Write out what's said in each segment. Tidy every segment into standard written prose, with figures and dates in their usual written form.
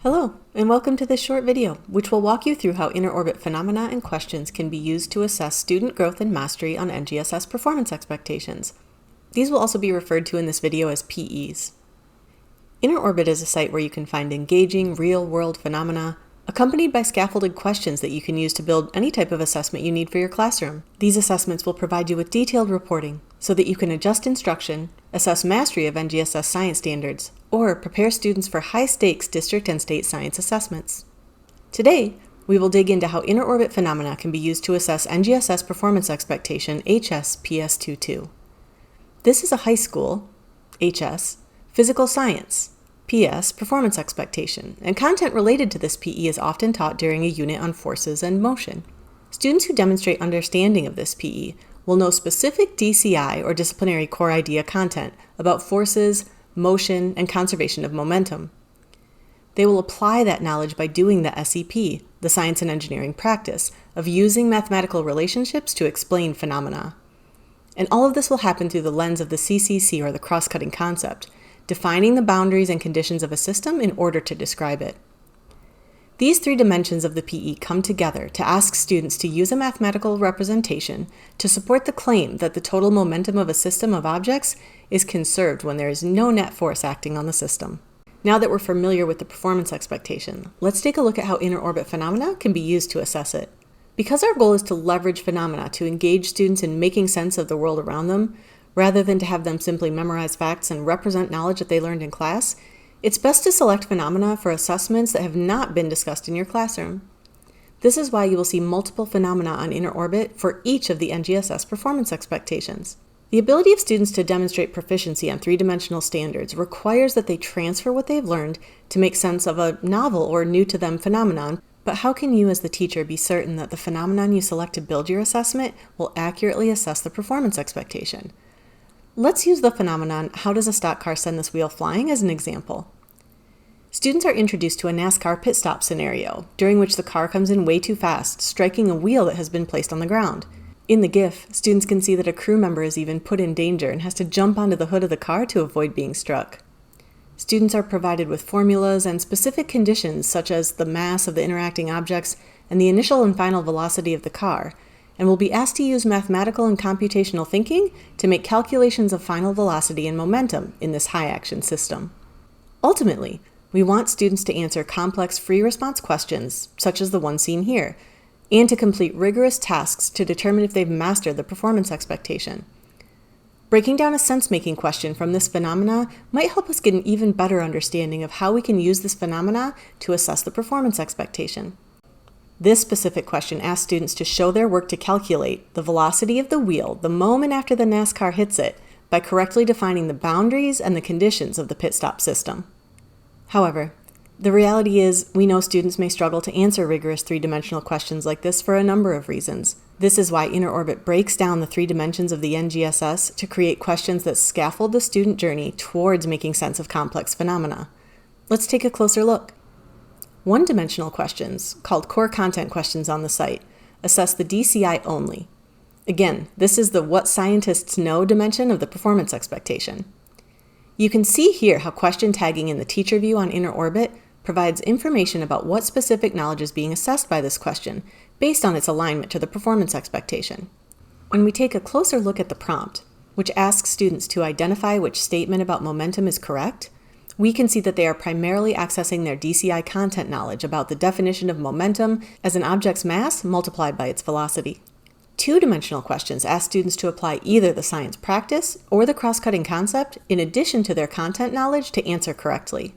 Hello, and welcome to this short video, which will walk you through how InnerOrbit phenomena and questions can be used to assess student growth and mastery on NGSS performance expectations. These will also be referred to in this video as PEs. InnerOrbit is a site where you can find engaging, real-world phenomena, accompanied by scaffolded questions that you can use to build any type of assessment you need for your classroom. These assessments will provide you with detailed reporting so that you can adjust instruction, assess mastery of NGSS science standards, or prepare students for high-stakes district and state science assessments. Today, we will dig into how InnerOrbit phenomena can be used to assess NGSS performance expectation HS-PS22. This is a high school, HS, physical science, PS, performance expectation, and content related to this PE is often taught during a unit on forces and motion. Students who demonstrate understanding of this PE will know specific DCI or disciplinary core idea content about forces, motion, and conservation of momentum. They will apply that knowledge by doing the SEP, the science and engineering practice, of using mathematical relationships to explain phenomena. And all of this will happen through the lens of the CCC, or the cross-cutting concept, defining the boundaries and conditions of a system in order to describe it. These three dimensions of the PE come together to ask students to use a mathematical representation to support the claim that the total momentum of a system of objects is conserved when there is no net force acting on the system. Now that we're familiar with the performance expectation, let's take a look at how InnerOrbit phenomena can be used to assess it. Because our goal is to leverage phenomena to engage students in making sense of the world around them, rather than to have them simply memorize facts and represent knowledge that they learned in class, it's best to select phenomena for assessments that have not been discussed in your classroom. This is why you will see multiple phenomena on InnerOrbit for each of the NGSS performance expectations. The ability of students to demonstrate proficiency on three-dimensional standards requires that they transfer what they've learned to make sense of a novel or new-to-them phenomenon, but how can you as the teacher be certain that the phenomenon you select to build your assessment will accurately assess the performance expectation? Let's use the phenomenon, how does a stock car send this wheel flying, as an example. Students are introduced to a NASCAR pit stop scenario, during which the car comes in way too fast, striking a wheel that has been placed on the ground. In the GIF, students can see that a crew member is even put in danger and has to jump onto the hood of the car to avoid being struck. Students are provided with formulas and specific conditions such as the mass of the interacting objects and the initial and final velocity of the car, and will be asked to use mathematical and computational thinking to make calculations of final velocity and momentum in this high-action system. Ultimately, we want students to answer complex free response questions, such as the one seen here, and to complete rigorous tasks to determine if they've mastered the performance expectation. Breaking down a sense-making question from this phenomena might help us get an even better understanding of how we can use this phenomena to assess the performance expectation. This specific question asks students to show their work to calculate the velocity of the wheel the moment after the NASCAR hits it by correctly defining the boundaries and the conditions of the pit stop system. However, the reality is we know students may struggle to answer rigorous three-dimensional questions like this for a number of reasons. This is why InnerOrbit breaks down the three dimensions of the NGSS to create questions that scaffold the student journey towards making sense of complex phenomena. Let's take a closer look. One-dimensional questions, called core content questions on the site, assess the DCI only. Again, this is the what scientists know dimension of the performance expectation. You can see here how question tagging in the teacher view on InnerOrbit provides information about what specific knowledge is being assessed by this question based on its alignment to the performance expectation. When we take a closer look at the prompt, which asks students to identify which statement about momentum is correct, we can see that they are primarily accessing their DCI content knowledge about the definition of momentum as an object's mass multiplied by its velocity. Two-dimensional questions ask students to apply either the science practice or the cross-cutting concept in addition to their content knowledge to answer correctly.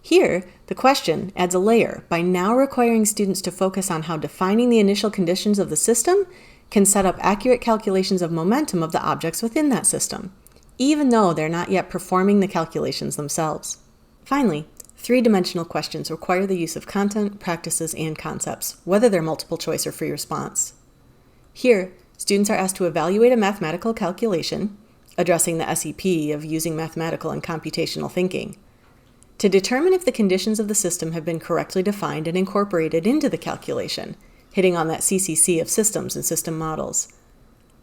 Here, the question adds a layer by now requiring students to focus on how defining the initial conditions of the system can set up accurate calculations of momentum of the objects within that system, even though they're not yet performing the calculations themselves. Finally, three-dimensional questions require the use of content, practices, and concepts, whether they're multiple choice or free response. Here, students are asked to evaluate a mathematical calculation, addressing the SEP of using mathematical and computational thinking, to determine if the conditions of the system have been correctly defined and incorporated into the calculation, hitting on that CCC of systems and system models,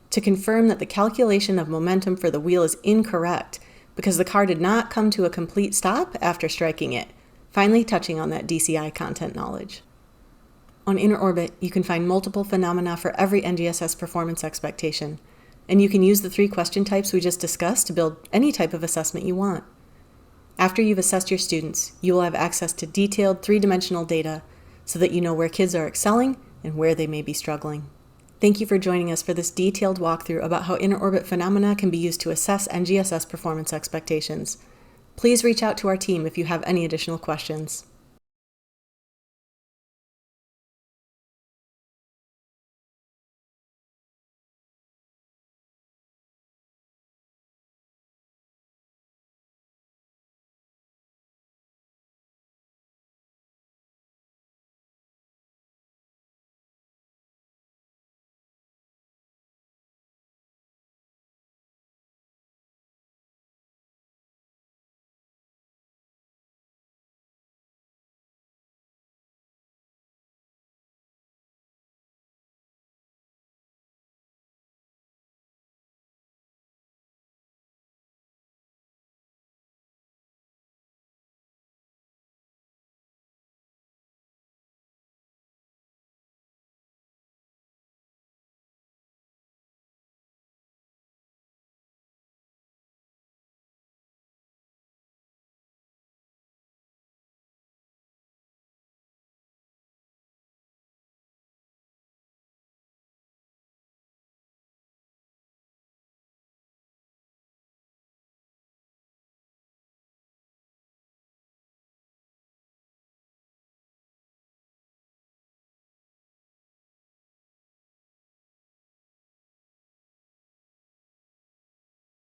to confirm that the calculation of momentum for the wheel is incorrect because the car did not come to a complete stop after striking it, finally touching on that DCI content knowledge. On InnerOrbit, you can find multiple phenomena for every NGSS performance expectation, and you can use the 3 question types we just discussed to build any type of assessment you want. After you've assessed your students, you will have access to detailed 3-dimensional data so that you know where kids are excelling and where they may be struggling. Thank you for joining us for this detailed walkthrough about how InnerOrbit phenomena can be used to assess NGSS performance expectations. Please reach out to our team if you have any additional questions.